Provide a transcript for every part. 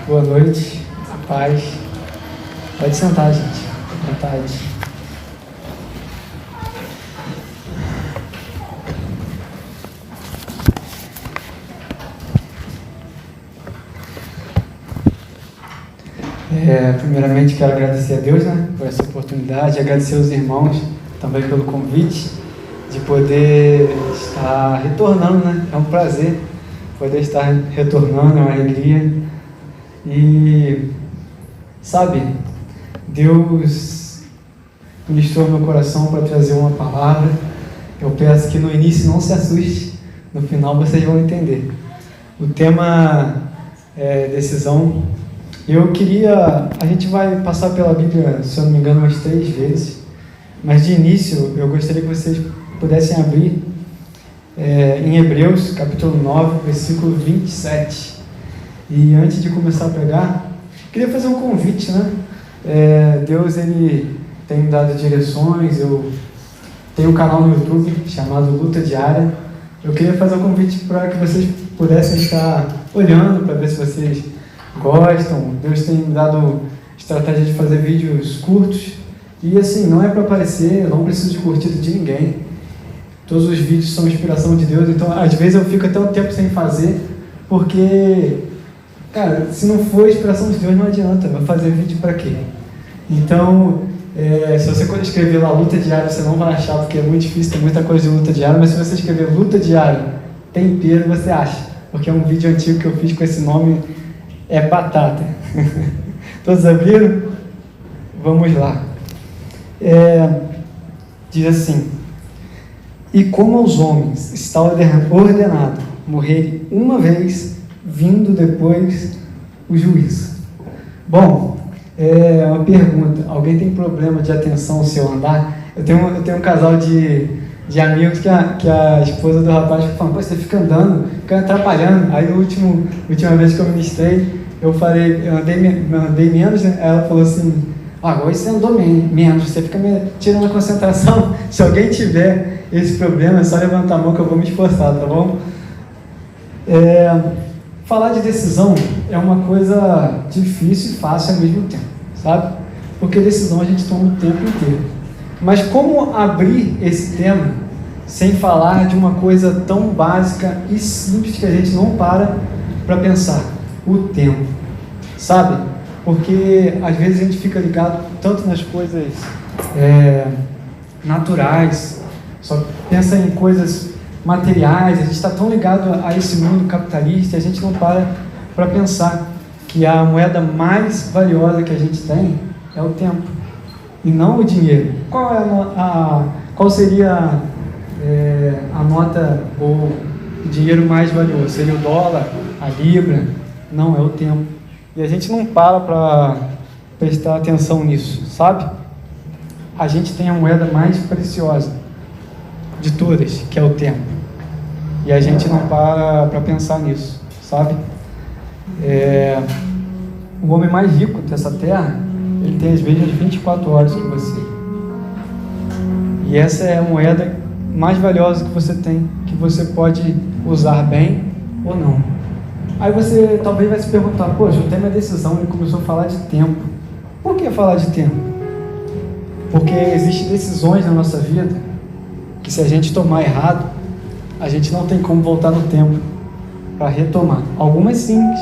Boa noite, a paz. Pode sentar, gente, à vontade. Primeiramente quero agradecer a Deus, por essa oportunidade, agradecer aos irmãos também pelo convite de poder estar retornando, É um prazer poder estar retornando, é uma alegria. E, sabe, Deus ministrou meu coração para trazer uma palavra. Eu peço que no início não se assuste, no final vocês vão entender. O tema é decisão. A gente vai passar pela Bíblia, se eu não me engano, umas 3 vezes, mas de início eu gostaria que vocês pudessem abrir em Hebreus, capítulo 9, versículo 27. E antes de começar a pregar, queria fazer um convite, Deus, Ele tem me dado direções, eu tenho um canal no YouTube chamado Luta Diária. Eu queria fazer um convite para que vocês pudessem estar olhando, para ver se vocês gostam. Deus tem me dado estratégia de fazer vídeos curtos e assim, não é para aparecer, eu não preciso de curtida de ninguém, todos os vídeos são inspiração de Deus. Então às vezes eu fico até um tempo sem fazer, porque, cara, se não for inspiração de Deus não adianta, vai fazer vídeo para quê? Então, se você escrever lá Luta Diária, você não vai achar, porque é muito difícil, tem muita coisa de luta diária, mas se você escrever Luta Diária Tempero, você acha, porque é um vídeo antigo que eu fiz com esse nome. É batata. Todos abriram? Vamos lá. Diz assim: e como aos homens está ordenado morrerem uma vez, vindo depois o juízo. Bom, uma pergunta: alguém tem problema de atenção se eu andar? Eu tenho um casal de amigos que a esposa do rapaz falou: pô, você fica andando, fica atrapalhando. Aí última vez que eu ministrei, eu falei, eu andei menos, Ela falou assim: hoje você andou menos, você fica me tirando a concentração. Se alguém tiver esse problema, é só levantar a mão que eu vou me esforçar, tá bom? Falar de decisão é uma coisa difícil e fácil ao mesmo tempo, sabe? Porque decisão a gente toma o tempo inteiro. Mas como abrir esse tema sem falar de uma coisa tão básica e simples que a gente não para pensar? O tempo, sabe? Porque às vezes a gente fica ligado tanto nas coisas naturais, só pensa em coisas materiais, a gente está tão ligado a esse mundo capitalista, a gente não para pensar que a moeda mais valiosa que a gente tem é o tempo e não o dinheiro. Qual seria a nota ou o dinheiro mais valioso? Seria o dólar, a libra? Não, é o tempo. E a gente não para prestar atenção nisso, sabe? A gente tem a moeda mais preciosa de todas, que é o tempo. E a gente não para pensar nisso, sabe? O homem mais rico dessa terra, ele tem as mesmas 24 horas que você. E essa é a moeda mais valiosa que você tem, que você pode usar bem ou não. Aí você talvez vai se perguntar: poxa, o tema é decisão, ele começou a falar de tempo. Por que falar de tempo? Porque existem decisões na nossa vida que, se a gente tomar errado, a gente não tem como voltar no tempo para retomar. Algumas simples,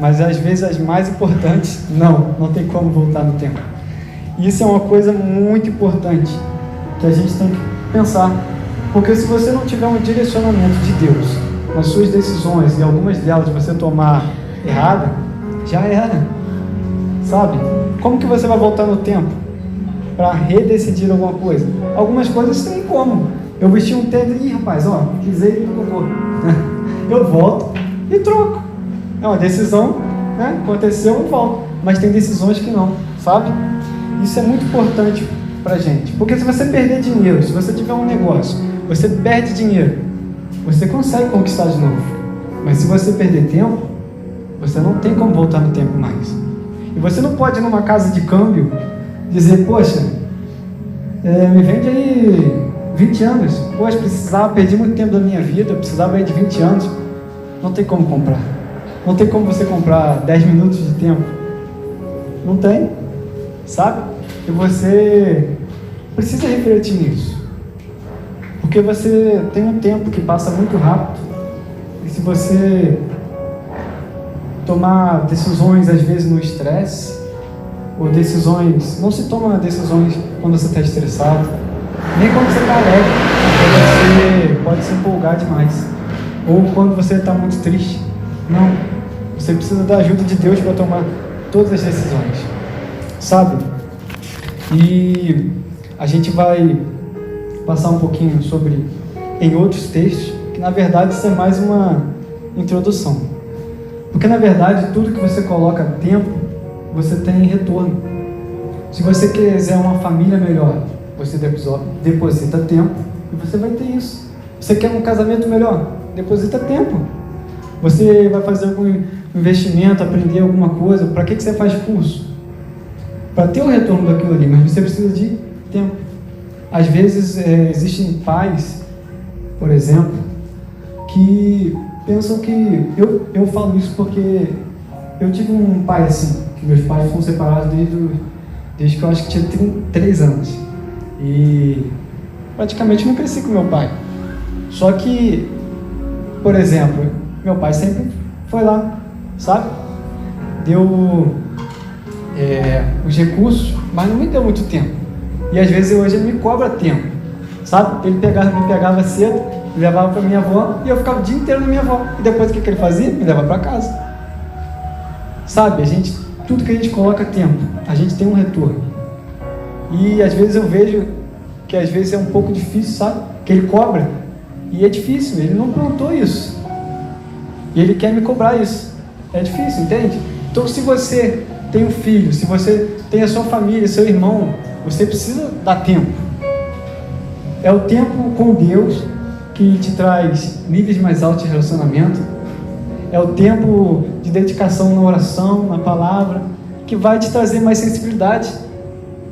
mas às vezes as mais importantes, não tem como voltar no tempo. E isso é uma coisa muito importante que a gente tem que pensar, porque se você não tiver um direcionamento de Deus nas suas decisões, e algumas delas você tomar errada, já era, sabe? Como que você vai voltar no tempo para redecidir alguma coisa? Algumas coisas tem como. Eu vesti um tênis, rapaz, pisei no cocô. Eu volto e troco. É uma decisão, aconteceu, eu volto. Mas tem decisões que não, sabe? Isso é muito importante pra gente, porque se você perder dinheiro, se você tiver um negócio, você perde dinheiro, você consegue conquistar de novo. Mas se você perder tempo, você não tem como voltar no tempo mais. E você não pode ir numa casa de câmbio dizer: poxa, me vende aí 20 anos. Poxa, perdi muito tempo da minha vida, eu precisava aí de 20 anos. Não tem como comprar. Não tem como você comprar 10 minutos de tempo. Não tem, sabe? E você precisa refletir nisso. Porque você tem um tempo que passa muito rápido. E se você tomar decisões, às vezes, no estresse, ou decisões... Não se toma decisões quando você está estressado, nem quando você está alegre. Você pode se empolgar demais. Ou quando você está muito triste. Não. Você precisa da ajuda de Deus para tomar todas as decisões. Sabe? E a gente vai passar um pouquinho sobre em outros textos, que na verdade isso é mais uma introdução. Porque na verdade tudo que você coloca tempo, você tem retorno. Se você quiser uma família melhor, você deposita tempo e você vai ter isso. Você quer um casamento melhor? Deposita tempo. Você vai fazer algum investimento, aprender alguma coisa, para que você faz curso? Para ter o retorno daquilo ali, mas você precisa de tempo. Às vezes existem pais, por exemplo, que pensam que... Eu falo isso porque eu tive um pai assim, que meus pais foram separados desde que eu acho que tinha 3 anos. E praticamente não cresci com meu pai. Só que, por exemplo, meu pai sempre foi lá, sabe? Deu os recursos, mas não me deu muito tempo. E às vezes hoje ele me cobra tempo, sabe? Ele me pegava cedo, me levava para minha avó e eu ficava o dia inteiro na minha avó. E depois o que ele fazia? Me levava para casa. Sabe? Tudo que a gente coloca tempo, a gente tem um retorno. E às vezes eu vejo que às vezes é um pouco difícil, sabe? Que ele cobra. E é difícil, ele não plantou isso. E ele quer me cobrar isso. É difícil, entende? Então se você tem um filho, se você tem a sua família, seu irmão, você precisa dar tempo. É o tempo com Deus que te traz níveis mais altos de relacionamento. É o tempo de dedicação na oração, na palavra, que vai te trazer mais sensibilidade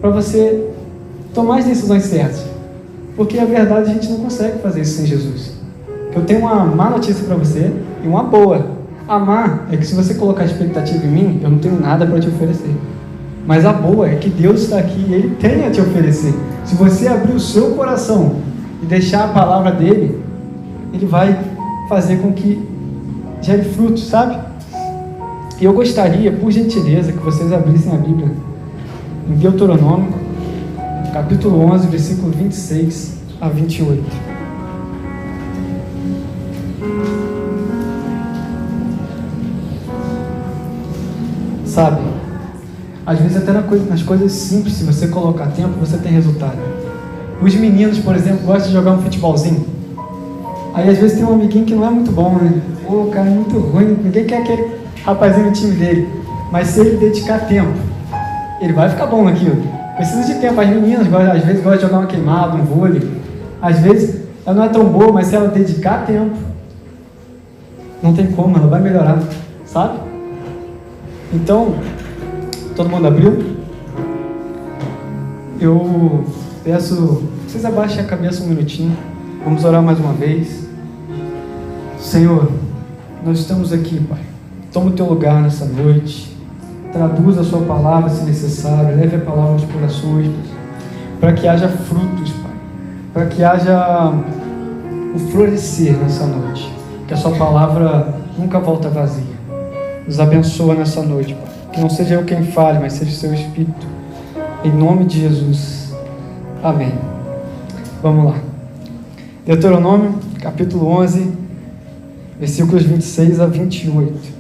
para você tomar as decisões certas. Porque a verdade a gente não consegue fazer isso sem Jesus. Eu tenho uma má notícia para você e uma boa. A má é que se você colocar expectativa em mim, eu não tenho nada para te oferecer. Mas a boa é que Deus está aqui e Ele tem a te oferecer. Se você abrir o seu coração e deixar a palavra dEle, Ele vai fazer com que gere frutos, sabe? E eu gostaria, por gentileza, que vocês abrissem a Bíblia em Deuteronômio, capítulo 11, versículo 26 a 28. Sabe? Às vezes até nas coisas simples, se você colocar tempo, você tem resultado. Os meninos, por exemplo, gostam de jogar um futebolzinho. Aí às vezes tem um amiguinho que não é muito bom, né? Pô, o cara é muito ruim, ninguém quer aquele rapazinho no time dele. Mas se ele dedicar tempo, ele vai ficar bom naquilo. Precisa de tempo. As meninas às vezes gostam de jogar uma queimada, um vôlei. Às vezes ela não é tão boa, mas se ela dedicar tempo, não tem como, ela vai melhorar, sabe? Então, todo mundo abriu? Eu peço, vocês abaixem a cabeça um minutinho. Vamos orar mais uma vez. Senhor, nós estamos aqui, Pai. Toma o teu lugar nessa noite. Traduza a sua palavra se necessário. Leve a palavra aos corações, Pai. Para que haja frutos, Pai. Para que haja o florescer nessa noite. Que a sua palavra nunca volta vazia. Nos abençoa nessa noite, Pai. Que não seja eu quem fale, mas seja o seu Espírito. Em nome de Jesus. Amém. Vamos lá. Deuteronômio, capítulo 11, versículos 26 a 28.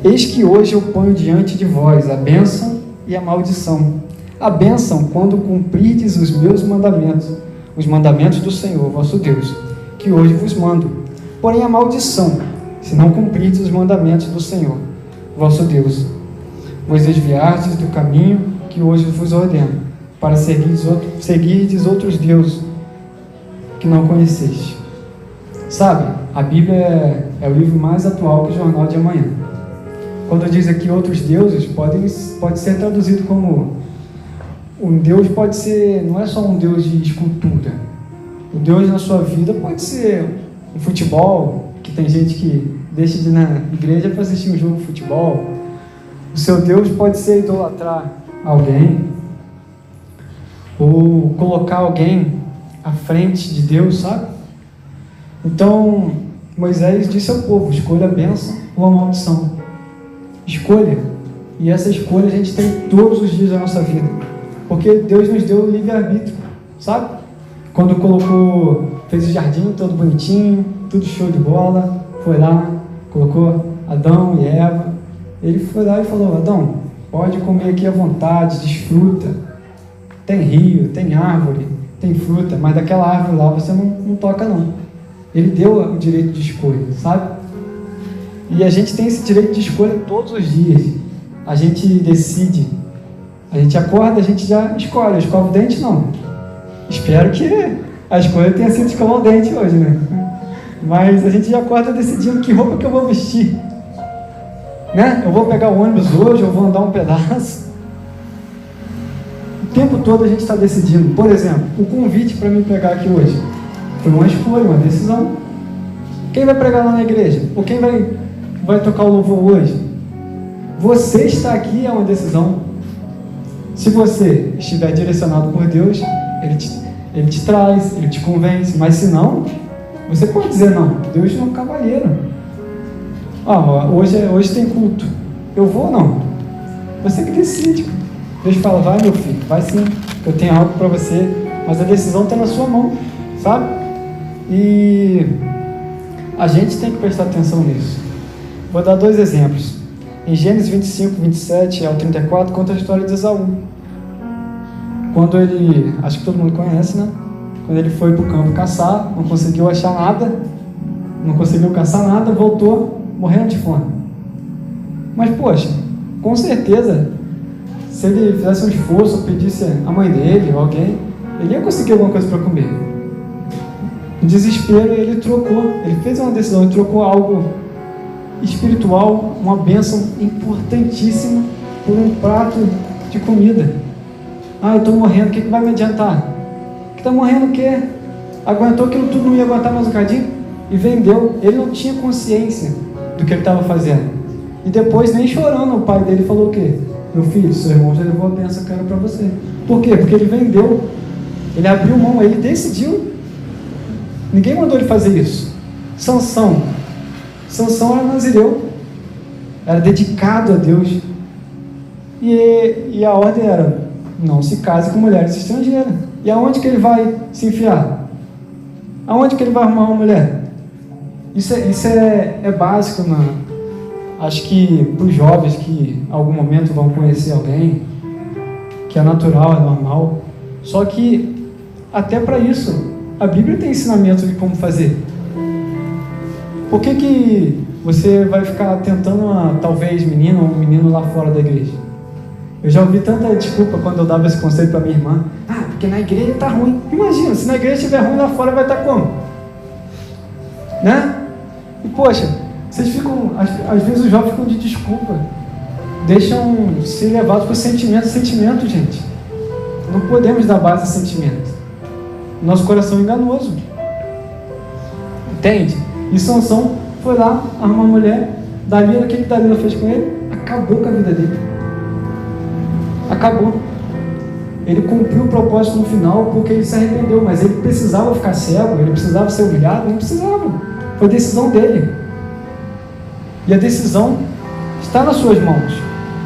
Eis que hoje eu ponho diante de vós a bênção e a maldição. A bênção quando cumprirdes os meus mandamentos, os mandamentos do Senhor, vosso Deus, que hoje vos mando. Porém a maldição, se não cumprirdes os mandamentos do Senhor, vosso Deus, vos desviardes do caminho que hoje vos ordeno, para seguirdes outros deuses que não conheceste. Sabe, a Bíblia é o livro mais atual que o Jornal de Amanhã. Quando diz aqui outros deuses, pode ser traduzido como um Deus não é só um Deus de escultura. O Deus na sua vida pode ser um futebol, que tem gente que deixa de ir na igreja para assistir um jogo de futebol. O seu Deus pode ser idolatrar alguém, ou colocar alguém à frente de Deus, sabe? Então, Moisés disse ao povo: escolha a bênção ou a maldição. Escolha. E essa escolha a gente tem todos os dias da nossa vida, porque Deus nos deu o livre-arbítrio, sabe? Quando fez o jardim todo bonitinho, tudo show de bola, foi lá, colocou Adão e Eva, ele foi lá e falou: Adão, pode comer aqui à vontade, desfruta, tem rio, tem árvore, tem fruta, mas daquela árvore lá você não toca não. Ele deu o direito de escolha, sabe? E a gente tem esse direito de escolha todos os dias. A gente decide, a gente acorda, a gente já escolhe. Escova o dente? Não. Espero que a escolha tenha sido escovar o dente hoje, né? Mas a gente já acorda decidindo que roupa que eu vou vestir, né? Eu vou pegar o ônibus hoje, eu vou andar um pedaço. O tempo todo a gente está decidindo. Por exemplo, o convite para me pregar aqui hoje foi uma escolha, uma decisão. Quem vai pregar lá na igreja? Ou quem vai tocar o louvor hoje? Você está aqui é uma decisão. Se você estiver direcionado por Deus, Ele te traz, Ele te convence. Mas se não, você pode dizer não. Deus não é um cavalheiro. Hoje tem culto. Eu vou ou não? Você que decide. Deus fala: vai, meu filho, vai sim. Eu tenho algo para você. Mas a decisão está na sua mão, sabe? E a gente tem que prestar atenção nisso. Vou dar 2 exemplos. Em Gênesis 25, 27 ao 34, conta a história de Esaú. Quando ele, acho que todo mundo conhece, né? Quando ele foi para o campo caçar, não conseguiu achar nada, não conseguiu caçar nada, voltou morrendo de fome. Mas, poxa, com certeza, se ele fizesse um esforço, pedisse a mãe dele ou alguém, ele ia conseguir alguma coisa para comer. No desespero, ele fez uma decisão, ele trocou algo espiritual, uma bênção importantíssima, por um prato de comida. Eu estou morrendo, o que vai me adiantar? Que está morrendo o quê? Aguentou aquilo tudo, não ia aguentar mais um cadinho? E vendeu. Ele não tinha consciência do que ele estava fazendo. E depois, nem chorando, o pai dele falou o quê? Meu filho, seu irmão já levou a bênção que era para você. Por quê? Porque ele vendeu. Ele abriu mão, ele decidiu. Ninguém mandou ele fazer isso. Sansão era nazireu, era dedicado a Deus, e a ordem era: não se case com mulheres estrangeiras. E aonde que ele vai se enfiar? Aonde que ele vai arrumar uma mulher? Isso é básico, acho que para os jovens que em algum momento vão conhecer alguém, que é natural, é normal. Só que até para isso a Bíblia tem ensinamento de como fazer. Por que você vai ficar tentando talvez menino ou um menino lá fora da igreja? Eu já ouvi tanta desculpa quando eu dava esse conselho para minha irmã. Porque na igreja está ruim. Imagina, se na igreja estiver ruim, lá fora vai estar como? Né? E poxa, vocês ficam, às vezes os jovens ficam de desculpa. Deixam ser levados por sentimento, gente. Não podemos dar base a sentimento. Nosso coração é enganoso. Entende? E Sansão foi lá, arrumou uma mulher. Dalila, o que Dalila fez com ele? Acabou com a vida dele. Acabou. Ele cumpriu o propósito no final porque ele se arrependeu, mas ele precisava ficar cego, ele precisava ser humilhado, não precisava. Foi decisão dele. E a decisão está nas suas mãos.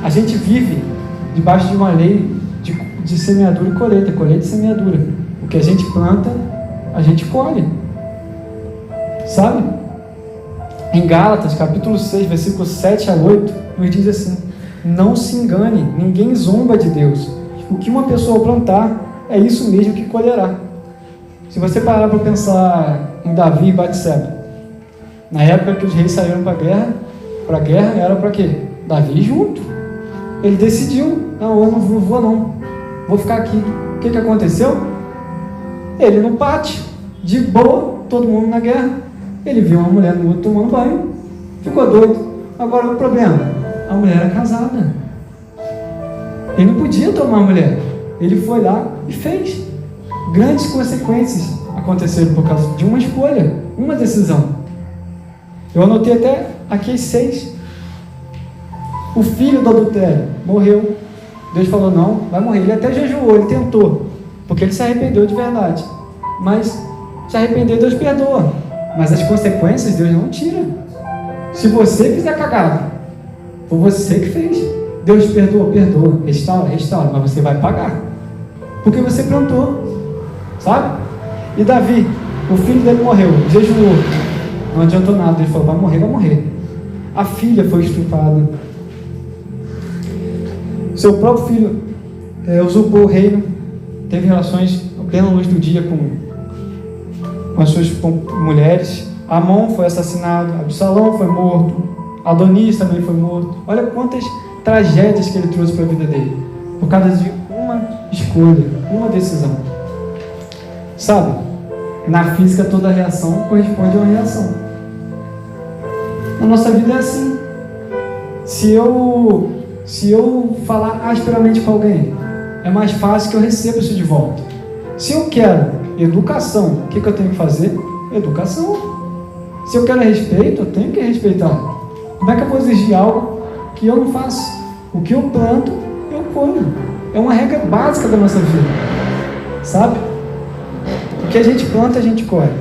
A gente vive debaixo de uma lei de semeadura e colheita e semeadura. O que a gente planta, a gente colhe. Sabe? Em Gálatas, capítulo 6, versículos 7 a 8, nos diz assim: não se engane, ninguém zomba de Deus. O que uma pessoa plantar, é isso mesmo que colherá. Se você parar para pensar em Davi e Batseba, na época que os reis saíram para a guerra, era para quê? Davi junto. Ele decidiu: não, eu não vou não, vou ficar aqui. O que aconteceu? Ele no pátio, de boa, todo mundo na guerra. Ele viu uma mulher no outro tomando banho, ficou doido. Agora o problema, a mulher era casada. Ele não podia tomar a mulher. Ele foi lá e fez. Grandes consequências aconteceram por causa de uma escolha, uma decisão. Eu anotei até aqui as 6. O filho do adultério morreu. Deus falou, não, vai morrer. Ele até jejuou, ele tentou, porque ele se arrependeu de verdade. Mas se arrepender, Deus perdoa. Mas as consequências, Deus não tira. Se você fizer cagada, foi você que fez. Deus perdoa, restaura, mas você vai pagar. Porque você plantou, sabe? E Davi, o filho dele morreu, jejuou. Não adiantou nada, ele falou, vai morrer. A filha foi estuprada. Seu próprio filho usurpou o reino, teve relações à plena luz do dia com as suas mulheres. Amon foi assassinado, Absalão foi morto, Adonias também foi morto. Olha quantas tragédias que ele trouxe para a vida dele, por causa de uma escolha, uma decisão. Sabe, na física toda reação corresponde a uma reação. Na nossa vida é assim. Se eu falar asperamente com alguém, é mais fácil que eu receba isso de volta. Se eu quero educação, o que eu tenho que fazer? Educação. Se eu quero respeito, eu tenho que respeitar. Como é que eu vou exigir algo que eu não faço? O que eu planto, eu colho. É uma regra básica da nossa vida, sabe? O que a gente planta, a gente colhe.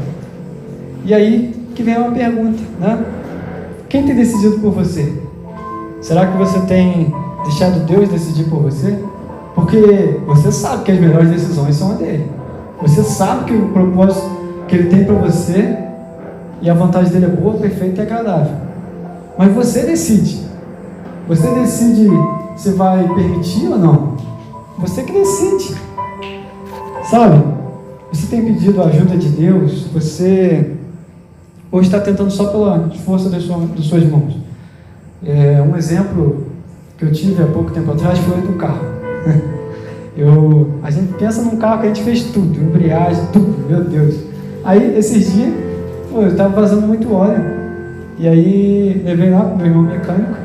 E aí que vem uma pergunta, né? Quem tem decidido por você? Será que você tem deixado Deus decidir por você? Porque você sabe que as melhores decisões são a dele. Você sabe que o propósito que ele tem para você e a vontade dele é boa, perfeita e agradável. Mas você decide. Você decide se vai permitir ou não. Você que decide. Sabe? Você tem pedido a ajuda de Deus? Você ou está tentando só pela força das suas mãos? Um exemplo que eu tive há pouco tempo atrás foi do carro. A gente pensa num carro que a gente fez tudo, embreagem, tudo, meu Deus. Aí, esses dias, eu estava vazando muito óleo. E aí, levei lá para o meu irmão mecânico.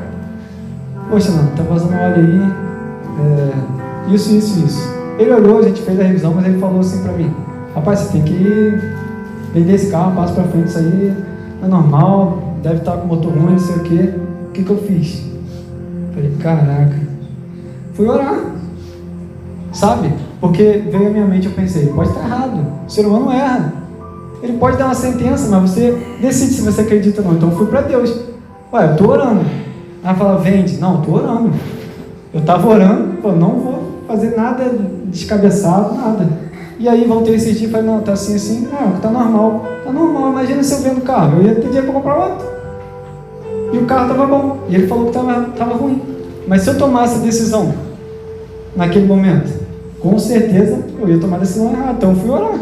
Poxa, não, está vazando óleo aí, isso. Ele olhou, a gente fez a revisão, mas ele falou assim para mim: rapaz, você tem que vender esse carro, passa para frente, isso aí é normal, deve estar com motor ruim, não sei o quê. O que eu fiz? Falei, caraca. Fui orar. Sabe? Porque veio à minha mente, eu pensei, pode estar errado. O ser humano erra. Ele pode dar uma sentença, mas você decide se você acredita ou não. Então eu fui para Deus. Ué, eu estou orando. Ela fala, vende. Não, eu estou orando. Eu estava orando, pô, não vou fazer nada descabeçado, nada. E aí voltei esse dia e falei, não, tá assim, tá normal. Tá normal, imagina se eu vendo o carro. Eu ia ter dinheiro para comprar outro. E o carro estava bom. E ele falou que estava ruim. Mas se eu tomasse a decisão naquele momento, com certeza eu ia tomar a decisão errada. Então eu fui orar.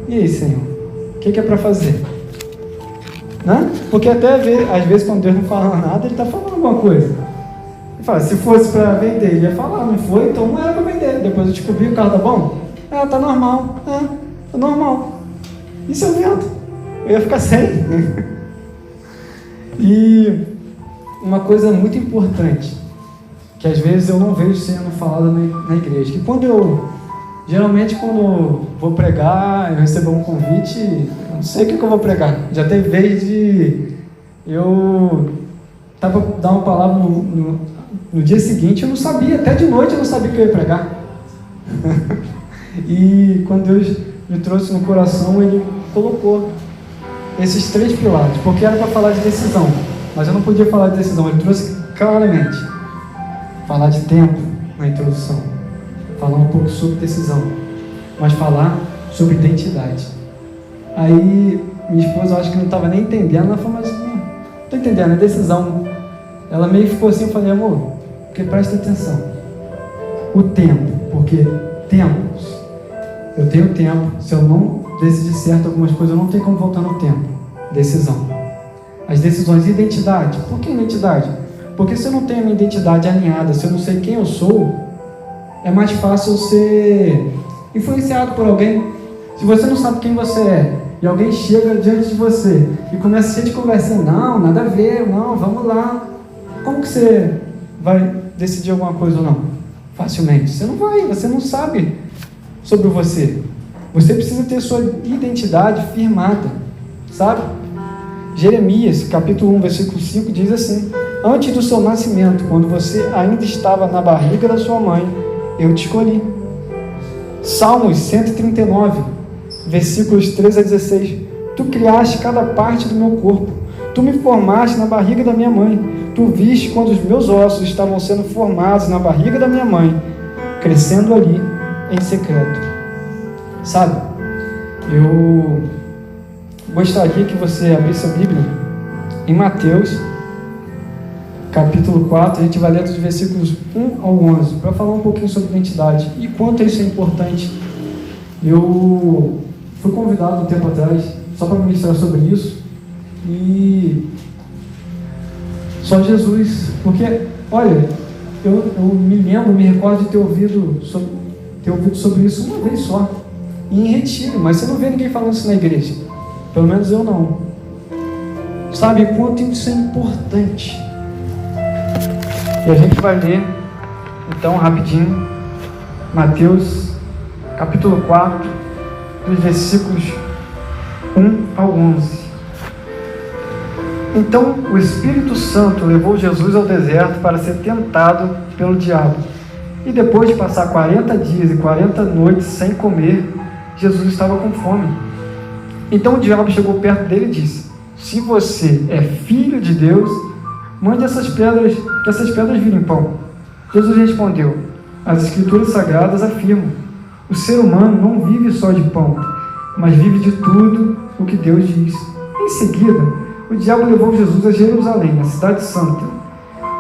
E aí, Senhor? O que é para fazer? Né? Porque até às vezes quando Deus não fala nada, Ele está falando alguma coisa. Ele fala, se fosse para vender, Ele ia falar. Não foi, então não era para vender. Depois eu descobri, o carro tá bom? Tá normal. Tá normal. E se eu vendo? Eu ia ficar sem. E uma coisa muito importante, que às vezes eu não vejo sendo falada na igreja, que geralmente quando eu vou pregar, eu recebo um convite, eu não sei o que eu vou pregar. Já teve vez de eu estava dar uma palavra no dia seguinte, eu não sabia, até de noite eu não sabia que eu ia pregar. E quando Deus me trouxe no coração, Ele colocou esses 3 pilares, porque era para falar de decisão, mas eu não podia falar de decisão. Ele trouxe claramente falar de tempo na introdução, falar um pouco sobre decisão, mas falar sobre identidade. Aí minha esposa, eu acho que não estava nem entendendo, ela falou, mas não estou entendendo, é decisão. Ela meio que ficou assim, eu falei, amor, porque presta atenção, o tempo, porque tempos, eu tenho tempo, se eu não decidir certo algumas coisas, eu não tenho como voltar no tempo. Decisão. As decisões, identidade. Por que identidade? Porque se eu não tenho a minha identidade alinhada, se eu não sei quem eu sou, é mais fácil eu ser influenciado por alguém. Se você não sabe quem você é, e alguém chega diante de você e começa a cheio de conversinha, não, nada a ver, não, vamos lá. Como que você vai decidir alguma coisa ou não? Facilmente. Você não vai, você não sabe sobre você. Você precisa ter sua identidade firmada, sabe? Jeremias, capítulo 1, versículo 5, diz assim: antes do seu nascimento, quando você ainda estava na barriga da sua mãe, eu te escolhi. Salmos 139, versículos 13 a 16: tu criaste cada parte do meu corpo, tu me formaste na barriga da minha mãe, tu viste quando os meus ossos estavam sendo formados na barriga da minha mãe, crescendo ali em secreto. Sabe, eu gostaria que você abrisse a Bíblia em Mateus, capítulo 4, a gente vai ler dos versículos 1 ao 11, para falar um pouquinho sobre identidade e quanto isso é importante. Eu fui convidado um tempo atrás, só para ministrar sobre isso, e só Jesus, porque, olha, eu me recordo de ter ouvido sobre isso uma vez só, em retiro, mas você não vê ninguém falando isso na igreja, pelo menos eu não. Sabe quanto isso é importante? E a gente vai ler, então, rapidinho, Mateus, capítulo 4, dos versículos 1 ao 11. Então, o Espírito Santo levou Jesus ao deserto para ser tentado pelo diabo. E depois de passar 40 dias e 40 noites sem comer, Jesus estava com fome. Então o diabo chegou perto dele e disse: se você é filho de Deus, mande que essas pedras virem pão. Jesus respondeu: as Escrituras Sagradas afirmam: o ser humano não vive só de pão, mas vive de tudo o que Deus diz. Em seguida, o diabo levou Jesus a Jerusalém, a cidade santa,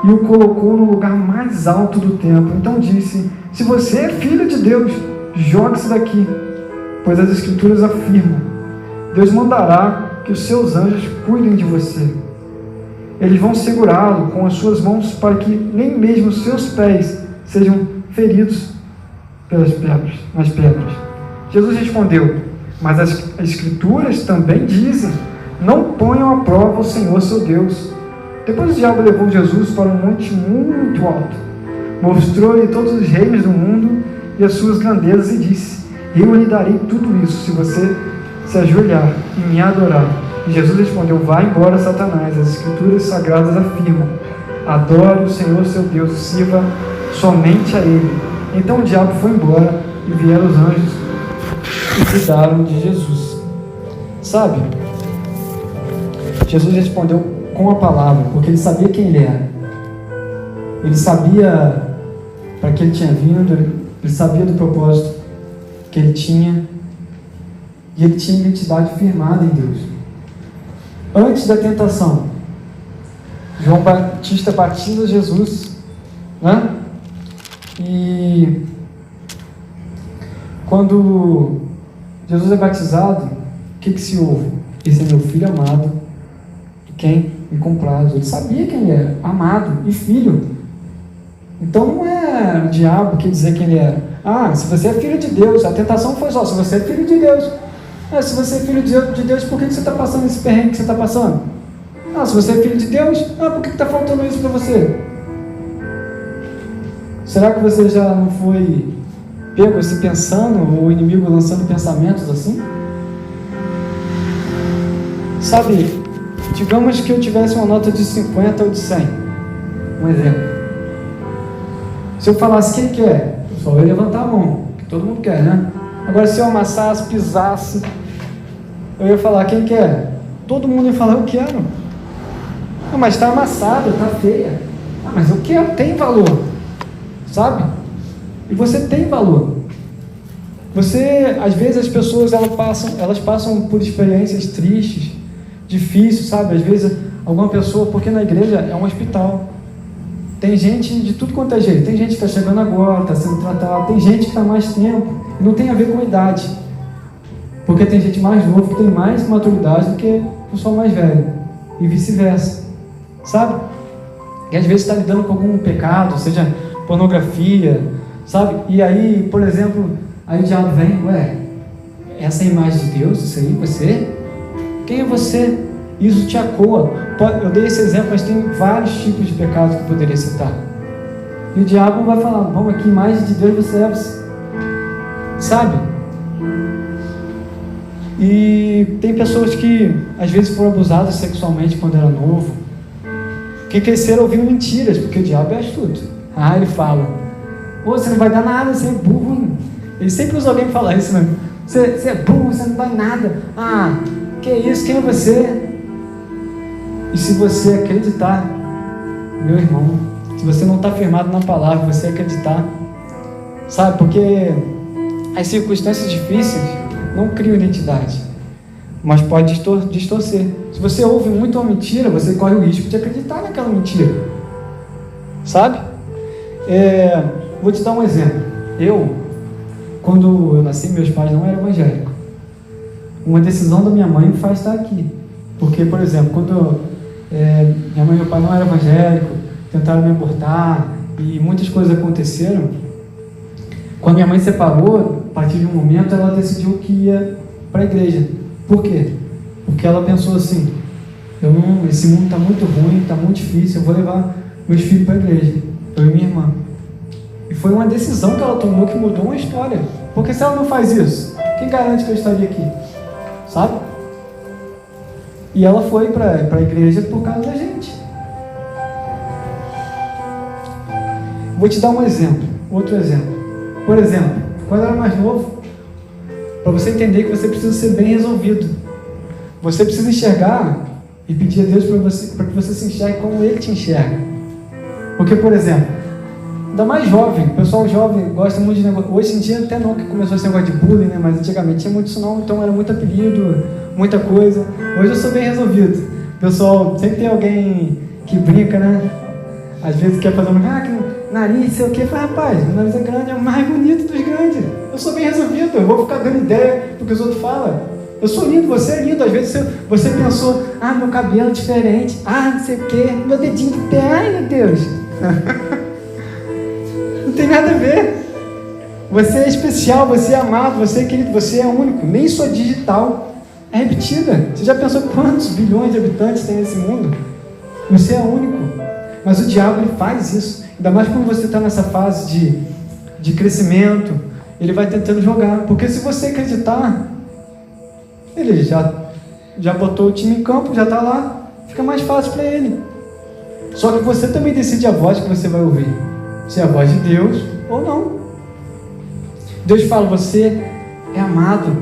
e o colocou no lugar mais alto do templo. Então disse: se você é filho de Deus, jogue-se daqui, pois as Escrituras afirmam: Deus mandará que os seus anjos cuidem de você. Eles vão segurá-lo com as suas mãos para que nem mesmo os seus pés sejam feridos nas pedras. Jesus respondeu: mas as Escrituras também dizem: não ponham à prova o Senhor seu Deus. Depois o diabo levou Jesus para um monte muito alto, mostrou-lhe todos os reinos do mundo e as suas grandezas e disse: eu lhe darei tudo isso se você se ajoelhar e me adorar. E Jesus respondeu: vai embora, Satanás, as Escrituras Sagradas afirmam: adore o Senhor seu Deus e sirva somente a Ele. Então o diabo foi embora e vieram os anjos e cuidaram de Jesus. Sabe, Jesus respondeu com a palavra, porque ele sabia quem ele era. Ele sabia para que ele tinha vindo, ele sabia do propósito que ele tinha, e ele tinha identidade firmada em Deus. Antes da tentação, João Batista batiza Jesus, né? E quando Jesus é batizado, o que se ouve? Esse é meu filho amado, quem me compraz. Ele sabia quem ele era, amado e filho. Então não é o diabo que dizer quem ele era. Ah, se você é filho de Deus, a tentação foi só: se você é filho de Deus. Se você é filho de Deus, por que você está passando esse perrengue que você está passando? Se você é filho de Deus, por que está faltando isso para você? Será que você já não foi pego assim pensando, ou o inimigo lançando pensamentos assim? Sabe, digamos que eu tivesse uma nota de 50 ou de 100, um exemplo. Se eu falasse quem quer, eu só ia levantar a mão, que todo mundo quer, né? Agora, se eu amassasse, pisasse, eu ia falar: quem quer? Todo mundo ia falar: eu quero. Mas está amassada, está feia. Mas eu quero, tem valor, sabe? E você tem valor. Você, às vezes as pessoas elas passam por experiências tristes, difíceis, sabe? Às vezes alguma pessoa, porque na igreja é um hospital. Tem gente de tudo quanto é jeito. Tem gente que está chegando agora, está sendo tratada. Tem gente que está mais tempo. Não tem a ver com a idade. Porque tem gente mais nova que tem mais maturidade do que o pessoal mais velho. E vice-versa. Sabe? E às vezes está lidando com algum pecado, seja pornografia, sabe? E aí, por exemplo, aí o diabo vem: ué, essa é a imagem de Deus? Isso aí, você? Quem é você? Isso te acoa. Eu dei esse exemplo, mas tem vários tipos de pecados que eu poderia citar. E o diabo vai falar: vamos aqui, imagem de Deus você é. Sabe? E tem pessoas que às vezes foram abusadas sexualmente quando era novo, que cresceram ouvindo mentiras, porque o diabo é astuto. Ele fala: você não vai dar nada, você é burro. Ele sempre usa alguém para falar isso, né? Você é burro, você não vai nada. Que isso, quem é você? E se você acreditar, meu irmão, se você não está firmado na palavra, você acreditar, sabe? Porque as circunstâncias difíceis não criam identidade, mas pode distorcer. Se você ouve muito uma mentira, você corre o risco de acreditar naquela mentira, sabe? Vou te dar um exemplo. Quando eu nasci, meus pais não eram evangélicos. Uma decisão da minha mãe me faz estar aqui. Porque, por exemplo, quando minha mãe e meu pai não eram evangélicos, tentaram me abortar e muitas coisas aconteceram. Quando minha mãe separou, a partir de um momento ela decidiu que ia para a igreja. Por quê? Porque ela pensou assim: esse mundo está muito ruim, está muito difícil, eu vou levar meus filhos para a igreja, eu e minha irmã. E foi uma decisão que ela tomou que mudou uma história. Porque se ela não faz isso, quem garante que eu estaria aqui? Sabe? E ela foi para a igreja por causa da gente. Vou te dar um exemplo, outro exemplo. Por exemplo, quando eu era mais novo, para você entender que você precisa ser bem resolvido, você precisa enxergar e pedir a Deus para que você se enxergue como Ele te enxerga. Porque, por exemplo, ainda mais jovem, o pessoal jovem gosta muito de negócio. Hoje em dia até não, que começou esse negócio de bullying, né? Mas antigamente tinha muito isso não, então era muito apelido, muita coisa. Hoje eu sou bem resolvido. O pessoal, sempre tem alguém que brinca, né? Às vezes quer fazer que nariz, sei o que. Fala: rapaz, meu nariz é grande, é o mais bonito dos grandes. Eu sou bem resolvido, eu vou ficar dando ideia do que os outros falam. Eu sou lindo, você é lindo. Às vezes você pensou: meu cabelo é diferente, não sei o que, meu dedinho de pé, ai meu Deus. Não tem nada a ver. Você é especial, você é amado, você é querido, você é único. Nem sua digital é repetida. Você já pensou quantos bilhões de habitantes tem nesse mundo? Você é único. Mas o diabo, ele faz isso. Ainda mais quando você está nessa fase de crescimento, ele vai tentando jogar. Porque se você acreditar, ele já botou o time em campo, já está lá, fica mais fácil para ele. Só que você também decide a voz que você vai ouvir. Se é a voz de Deus ou não. Deus fala: você é amado,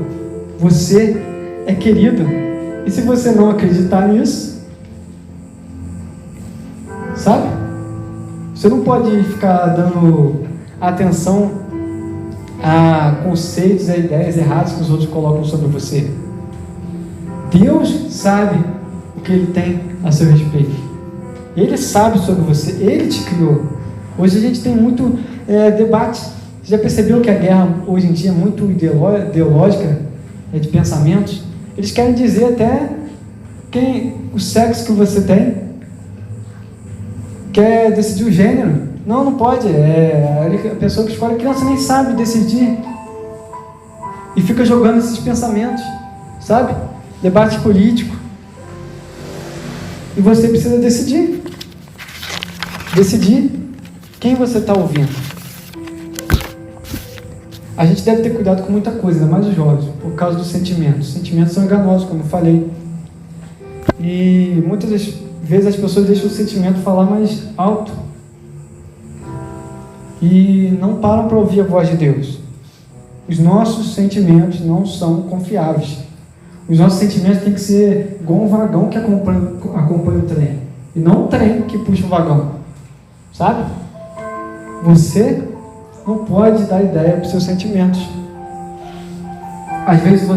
você é querido. E se você não acreditar nisso, sabe? Você não pode ficar dando atenção a conceitos, a ideias erradas que os outros colocam sobre você. Deus sabe o que Ele tem a seu respeito. Ele sabe sobre você, Ele te criou. Hoje a gente tem muito debate. Você já percebeu que a guerra hoje em dia é muito ideológica, de pensamentos? Eles querem dizer até o sexo que você tem, quer decidir o gênero. Não pode. A pessoa que escolhe, a criança nem sabe decidir e fica jogando esses pensamentos, sabe? Debate político. E você precisa decidir quem você está ouvindo. A gente deve ter cuidado com muita coisa, ainda mais os jovens, por causa dos sentimentos. Os sentimentos são enganosos, como eu falei. E muitas vezes as pessoas deixam o sentimento falar mais alto e não param para ouvir a voz de Deus. Os nossos sentimentos não são confiáveis. Os nossos sentimentos têm que ser igual um vagão que acompanha o trem, e não o trem que puxa o vagão, sabe? Você não pode dar ideia para os seus sentimentos. Às vezes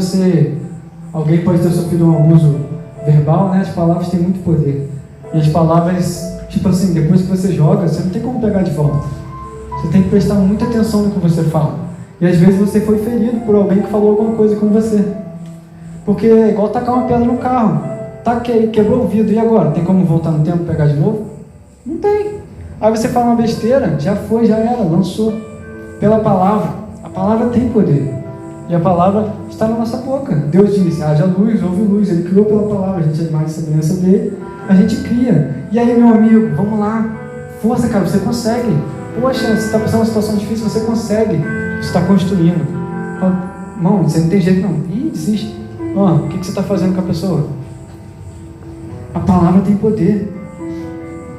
alguém pode ter sofrido um abuso verbal, né? As palavras têm muito poder. E as palavras, tipo assim, depois que você joga, você não tem como pegar de volta. Você tem que prestar muita atenção no que você fala. E às vezes você foi ferido por alguém que falou alguma coisa com você. Porque é igual tacar uma pedra no carro. Quebrou o vidro, e agora? Tem como voltar no tempo e pegar de novo? Não tem. Aí você fala uma besteira, já foi, já era, lançou. Pela palavra. A palavra tem poder. E a palavra está na nossa boca. Deus disse: haja luz, houve luz. Ele criou pela palavra. A gente é mais semelhança dele. A gente cria. E aí, meu amigo, vamos lá. Força, cara, você consegue. Poxa, você está passando uma situação difícil, você consegue. Você está construindo. Fala: irmão, você não tem jeito não. Desiste. O que você está fazendo com a pessoa? A palavra tem poder.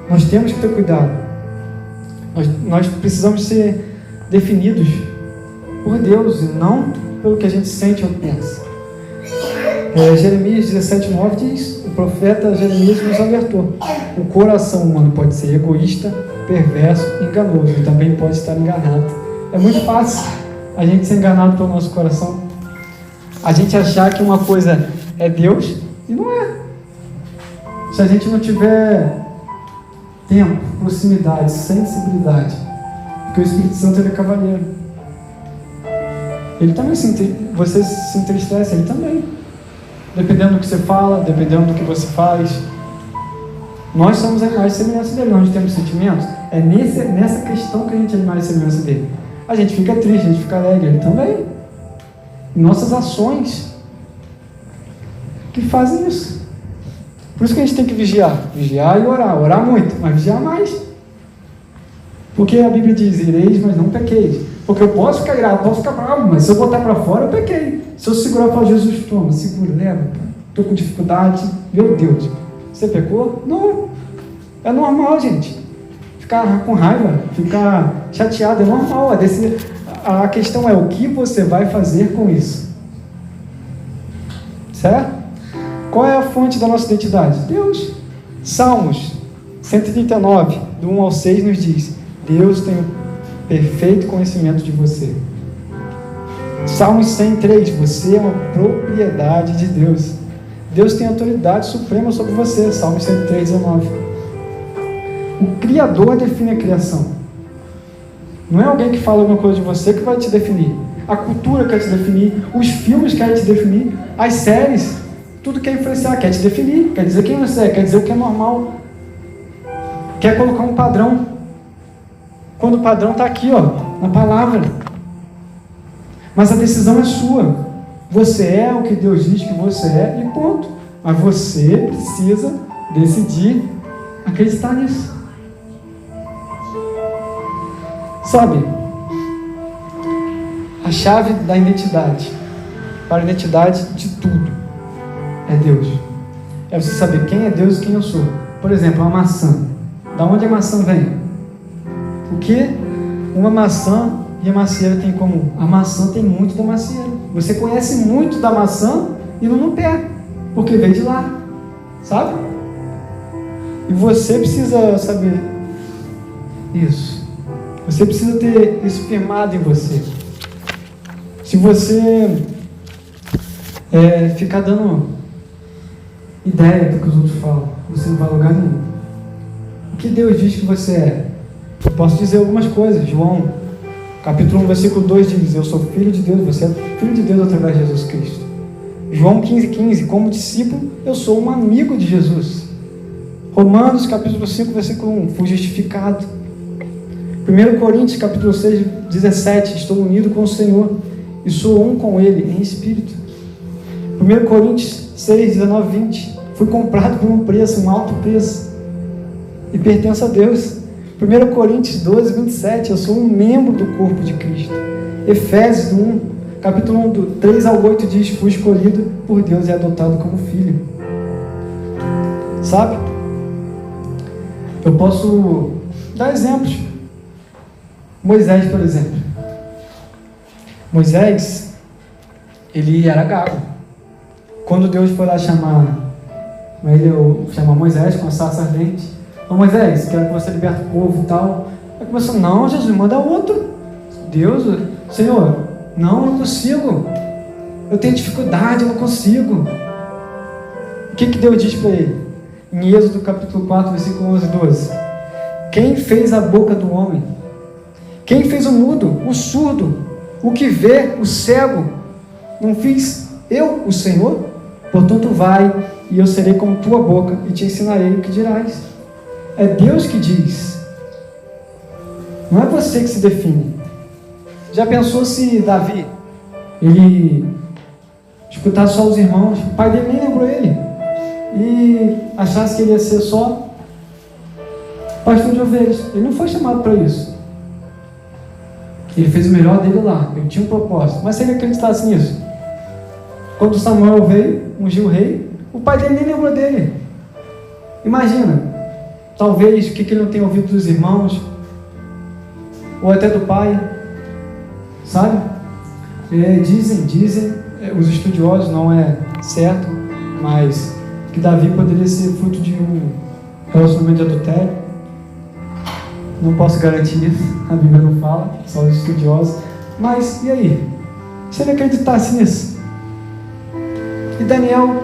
Nós temos que ter cuidado. Nós precisamos ser definidos por Deus e não pelo que a gente sente ou pensa. Jeremias 17:9 diz, o profeta Jeremias nos alertou: o coração humano pode ser egoísta, perverso, enganoso, e também pode estar enganado. É muito fácil a gente ser enganado pelo nosso coração, a gente achar que uma coisa é Deus e não é. Se a gente não tiver tempo, proximidade, sensibilidade, porque o Espírito Santo ele é cavaleiro, ele também você se entristece, ele também, dependendo do que você fala, dependendo do que você faz. Nós somos a imagem e semelhança dele, nós temos sentimentos. É nessa questão que a gente é a imagem e semelhança dele. A gente fica triste, a gente fica alegre, ele também. E nossas ações que fazem isso. Por isso que a gente tem que vigiar e orar muito, mas vigiar mais. Porque a Bíblia diz, ireis, mas não pequeis. Porque eu posso ficar irado, posso ficar bravo, mas se eu botar para fora, eu pequei. Se eu segurar e falar, Jesus, toma, segura, leva, estou com dificuldade, meu Deus. Você pecou? Não. É normal, gente. Ficar com raiva, ficar chateado é normal. A questão é o que você vai fazer com isso. Certo? Qual é a fonte da nossa identidade? Deus. Salmos 139, do 1 ao 6, nos diz: Deus tem o perfeito conhecimento de você. Salmos 103, você é uma propriedade de Deus. Deus tem autoridade suprema sobre você. Salmos 103, 19. O Criador define a criação. Não é alguém que fala alguma coisa de você que vai te definir. A cultura quer te definir, os filmes querem te definir, as séries, tudo quer influenciar, quer te definir, quer dizer quem você é, quer dizer o que é normal, quer colocar um padrão, quando o padrão está aqui, na palavra. Mas a decisão é sua. Você é o que Deus diz que você é e ponto. Mas você precisa decidir acreditar nisso. Sabe, a chave da identidade para a identidade de tudo é Deus. É você saber quem é Deus e quem eu sou. Por exemplo, uma maçã. Da onde a maçã vem? O que uma maçã e a macieira tem em comum? A maçã tem muito da macieira. Você conhece muito da maçã e não no pé, porque veio de lá, sabe? E você precisa saber isso. Você precisa ter isso firmado em você. Se você ficar dando ideia do que os outros falam, você não vai a lugar nenhum. O que Deus diz que você é? Eu posso dizer algumas coisas. João, capítulo 1, versículo 2 diz: eu sou filho de Deus, você é filho de Deus através de Jesus Cristo. João 15:15, como discípulo, eu sou um amigo de Jesus. Romanos, capítulo 5, versículo 1, fui justificado. 1 Coríntios, capítulo 6, 17, estou unido com o Senhor e sou um com Ele em espírito. 1 Coríntios 6, 19, 20, fui comprado por um preço, um alto preço, e pertenço a Deus. 1 Coríntios 12, 27, eu sou um membro do corpo de Cristo. Efésios 1, capítulo 1, do 3 ao 8 diz: fui escolhido por Deus e adotado como filho. Sabe? Eu posso dar exemplos. Moisés, por exemplo. Moisés, ele era gago. Quando Deus foi lá chamar Moisés com a sarça ardente: ô Moisés, quero que você liberte o povo e tal. Ele começou: não, Jesus, manda outro. Deus, Senhor, não consigo. Eu tenho dificuldade, eu não consigo. O que Deus diz para ele? Em Êxodo capítulo 4, versículo 11 e 12. Quem fez a boca do homem? Quem fez o mudo, o surdo, o que vê, o cego? Não fiz eu, o Senhor? Portanto vai, e eu serei como tua boca, e te ensinarei o que dirás. É Deus que diz. Não é você que se define. Já pensou se Davi, ele escutasse só os irmãos, o pai dele nem lembrou ele, e achasse que ele ia ser só pastor de ovelhas? Ele não foi chamado para isso. Ele fez o melhor dele lá, ele tinha um propósito. Mas se ele acreditasse nisso, Quando Samuel veio, ungiu o rei, o pai dele nem lembrou dele. Imagina, talvez o que ele não tenha ouvido dos irmãos, ou até do pai, sabe? Dizem, os estudiosos, não é certo, mas que Davi poderia ser fruto de um relacionamento de adultério. Não posso garantir isso, a Bíblia não fala, só os estudiosos. Mas, e aí? Se ele acreditasse nisso? E Daniel,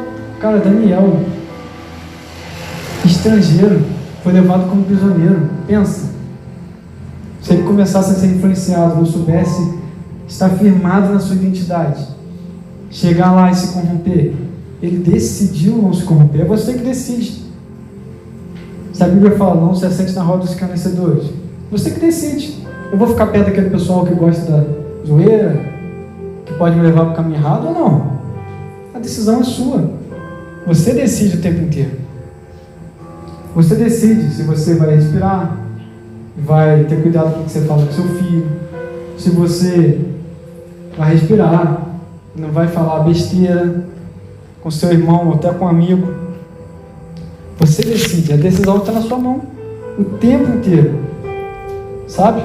estrangeiro, foi levado como prisioneiro. Pensa, se ele começasse a ser influenciado, não soubesse estar firmado na sua identidade, chegar lá e se corromper, ele decidiu não se corromper. É você que decide. Se a Bíblia fala, não se assente na roda dos escarnecedores, você que decide. Eu vou ficar perto daquele pessoal que gosta da zoeira, que pode me levar para o caminho errado ou não? A decisão é sua. Você decide o tempo inteiro. Você decide se você vai respirar, vai ter cuidado com o que você fala com seu filho, se você vai respirar, não vai falar besteira com seu irmão ou até com um amigo. Você decide, a decisão está na sua mão o tempo inteiro, sabe?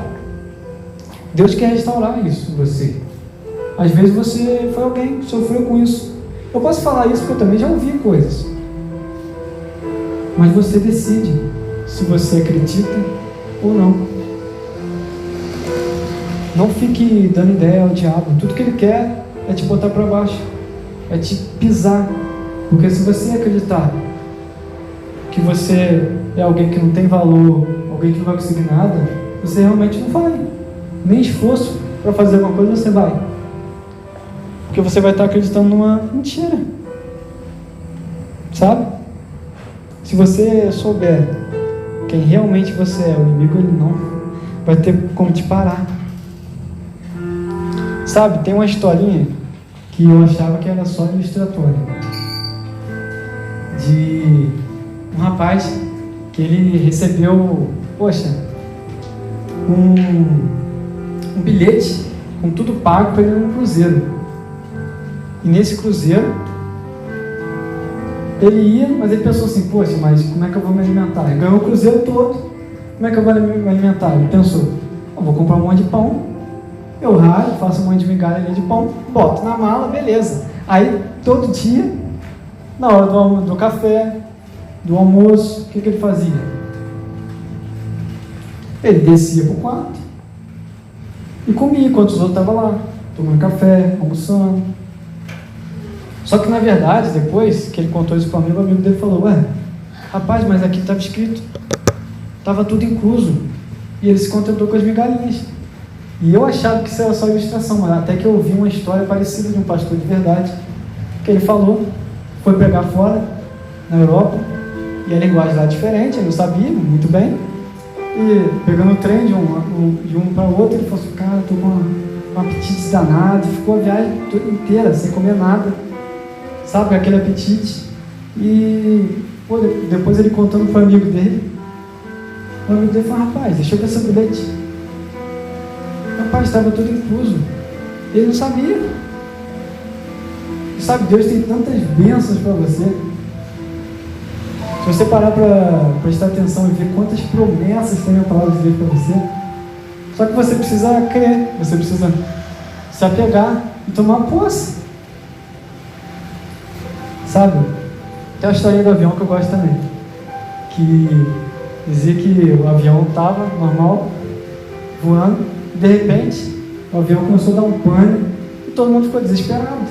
Deus quer restaurar isso em você. Às vezes você foi alguém que sofreu com isso. Eu posso falar isso porque eu também já ouvi coisas, mas você decide se você acredita ou não. Não fique dando ideia ao diabo. Tudo que ele quer é te botar para baixo, é te pisar. Porque se você acreditar que você é alguém que não tem valor, alguém que não vai conseguir nada, você realmente não vai. Nem esforço para fazer alguma coisa você vai. Porque você vai estar acreditando numa mentira. Sabe? Se você souber quem realmente você é, o inimigo ele não vai ter como te parar. Sabe, tem uma historinha que eu achava que era só ilustratória, de um rapaz que ele recebeu, um bilhete com tudo pago para ele ir num cruzeiro. E nesse cruzeiro ele ia, mas ele pensou assim, mas como é que eu vou me alimentar? Ele ganhou o cruzeiro todo, como é que eu vou me alimentar? Ele pensou, eu vou comprar um monte de pão, eu ralho, faço um monte de migalha ali de pão, boto na mala, beleza. Aí todo dia, na hora do café, do almoço, o que ele fazia? Ele descia para o quarto e comia enquanto os outros estavam lá, tomando café, almoçando. Só que na verdade, depois que ele contou isso para o amigo dele falou, rapaz, mas aqui estava escrito, estava tudo incluso, e ele se contentou com as migalhinhas. E eu achava que isso era só ilustração, mas até que eu ouvi uma história parecida de um pastor de verdade, que ele falou, foi pregar fora, na Europa, e a linguagem lá é diferente, ele não sabia muito bem, e pegando o trem de um para o outro, ele falou assim, cara, estou com um apetite danado, e ficou a viagem toda inteira, sem comer nada, sabe, aquele apetite. E depois ele contando para o amigo dele, o amigo dele falou, rapaz, deixa eu ver seu bilhete. Rapaz, estava tudo incluso. Ele não sabia. E sabe, Deus tem tantas bênçãos para você. Se você parar para prestar atenção e ver quantas promessas tem a palavra de Deus para você, só que você precisa crer, você precisa se apegar e tomar posse. Sabe? Tem a historinha do avião que eu gosto também, que dizia que o avião estava normal, voando, e de repente o avião começou a dar um pânico e todo mundo ficou desesperado.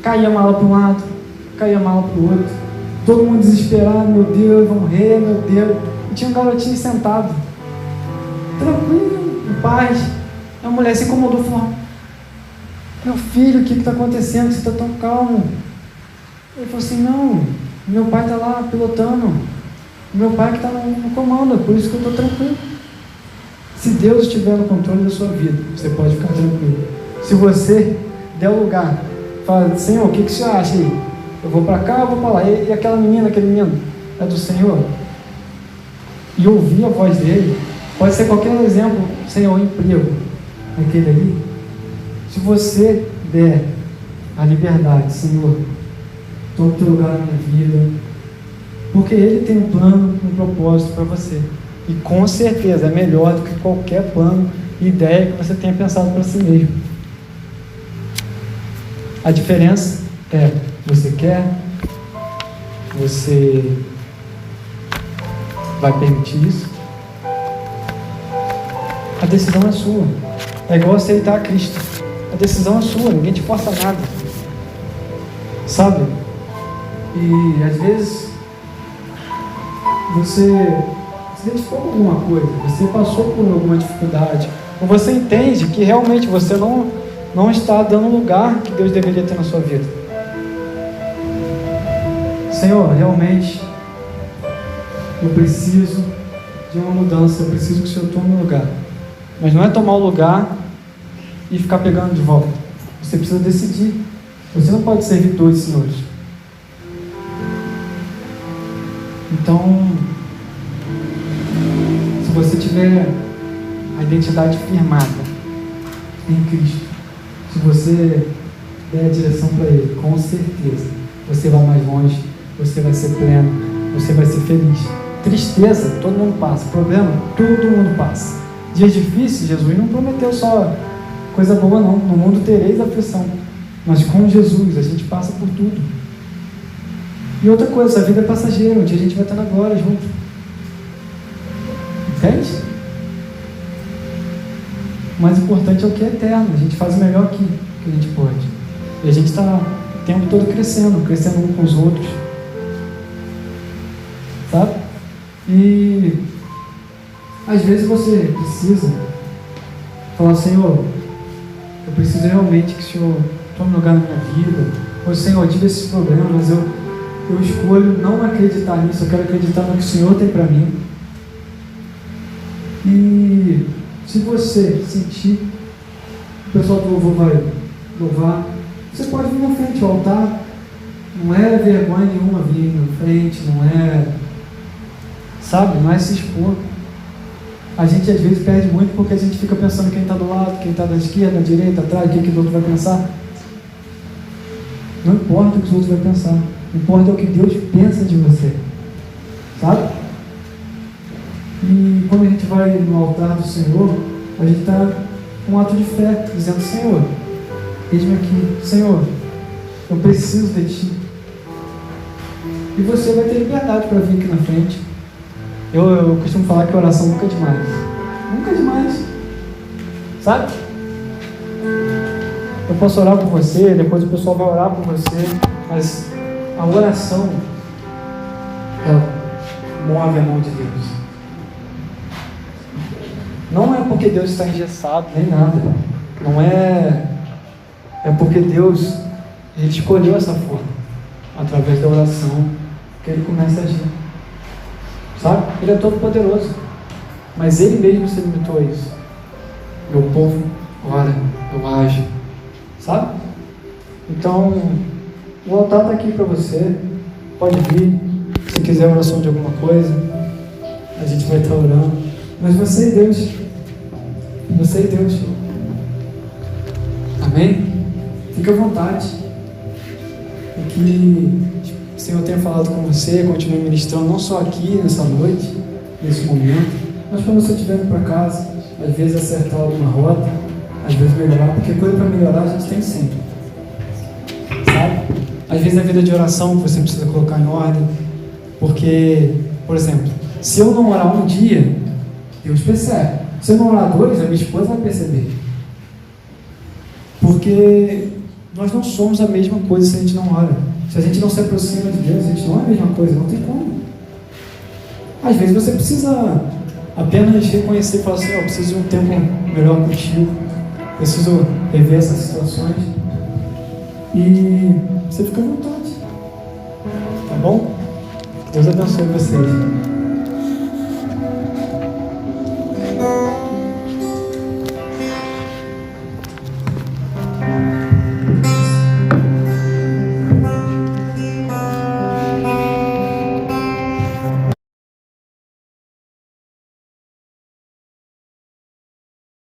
Caía a mala para um lado, caía a mala para o outro, todo mundo desesperado, meu Deus, vão morrer, meu Deus. E tinha um garotinho sentado, tranquilo, em paz. A mulher se incomodou e falou, meu filho, o que está acontecendo? Você está tão calmo? Ele falou assim, não, meu pai está lá pilotando, meu pai que está no comando, por isso que eu estou tranquilo. Se Deus estiver no controle da sua vida, você pode ficar tranquilo. Se você der o lugar, fala, Senhor, o que o senhor acha aí? Eu vou para cá, eu vou para lá. E aquela menina, aquele menino, é do Senhor? E ouvir a voz dele, pode ser qualquer exemplo, Senhor, emprego, aquele ali. Se você der a liberdade, Senhor, toma o teu lugar na minha vida, porque Ele tem um plano, um propósito para você, e com certeza é melhor do que qualquer plano e ideia que você tenha pensado para si mesmo. A diferença é, você quer, você vai permitir isso? A decisão é sua. É igual aceitar a Cristo. A decisão é sua, ninguém te força nada. Sabe? E às vezes você se identificou com alguma coisa, você passou por alguma dificuldade, ou você entende que realmente você não está dando o lugar que Deus deveria ter na sua vida. Senhor, realmente eu preciso de uma mudança, eu preciso que o Senhor tome o lugar. Mas não é tomar o lugar e ficar pegando de volta. Você precisa decidir. Você não pode servir dois senhores. Então, se você tiver a identidade firmada em Cristo, se você der a direção para Ele, com certeza você vai mais longe, você vai ser pleno, você vai ser feliz. Tristeza, todo mundo passa. Problema, todo mundo passa. Dias difíceis, Jesus não prometeu só coisa boa não. No mundo tereis aflição, mas com Jesus a gente passa por tudo. E outra coisa, a vida é passageira, um dia a gente vai estar na glória junto. Entende? O mais importante é o que é eterno. A gente faz o melhor aqui que a gente pode. E a gente está o tempo todo crescendo um com os outros. Sabe? E às vezes você precisa falar, Senhor, eu preciso realmente que o Senhor tome lugar na minha vida. Ou Senhor, tive esses problemas, mas eu escolho não acreditar nisso, eu quero acreditar no que o Senhor tem para mim. E se você sentir, o pessoal do louvor vai louvar, você pode vir na frente, o altar não é vergonha nenhuma vir na frente, não é, sabe, não é se expor. A gente às vezes perde muito porque a gente fica pensando quem está do lado, quem está da esquerda, da direita, atrás, o que o outro vai pensar. Não importa o que os outros vão pensar, importa o que Deus pensa de você, sabe? E quando a gente vai no altar do Senhor, a gente está com um ato de fé, dizendo, Senhor, eis-me aqui, Senhor, eu preciso de Ti. E você vai ter liberdade para vir aqui na frente. Eu costumo falar que a oração nunca é demais. Nunca é demais. Sabe? Eu posso orar por você, depois o pessoal vai orar por você, mas a oração, ela move a mão de Deus. Não é porque Deus está engessado, nem nada. Não é... É porque Deus, Ele escolheu essa forma, através da oração, que Ele começa a agir. Sabe? Ele é todo poderoso, mas Ele mesmo se limitou a isso. Meu povo ora, eu ajo, sabe? Então, o altar está aqui para você, pode vir, se quiser oração de alguma coisa, a gente vai estar orando, mas você e Deus, amém? Fique à vontade, e que o Senhor tenha falado com você, continue ministrando, não só aqui, nessa noite, nesse momento, mas quando você estiver indo para casa, às vezes acertar alguma rota, às vezes melhorar, porque coisa para melhorar a gente tem sempre, sabe? Às vezes a vida de oração que você precisa colocar em ordem, porque, por exemplo, se eu não orar um dia, Deus percebe. Se eu não orar dois, a minha esposa vai perceber. Porque nós não somos a mesma coisa se a gente não ora. Se a gente não se aproxima de Deus, a gente não é a mesma coisa, não tem como. Às vezes você precisa apenas reconhecer e falar assim, eu preciso de um tempo melhor contigo, preciso rever essas situações, e você fica à vontade, tá bom? Que Deus abençoe vocês.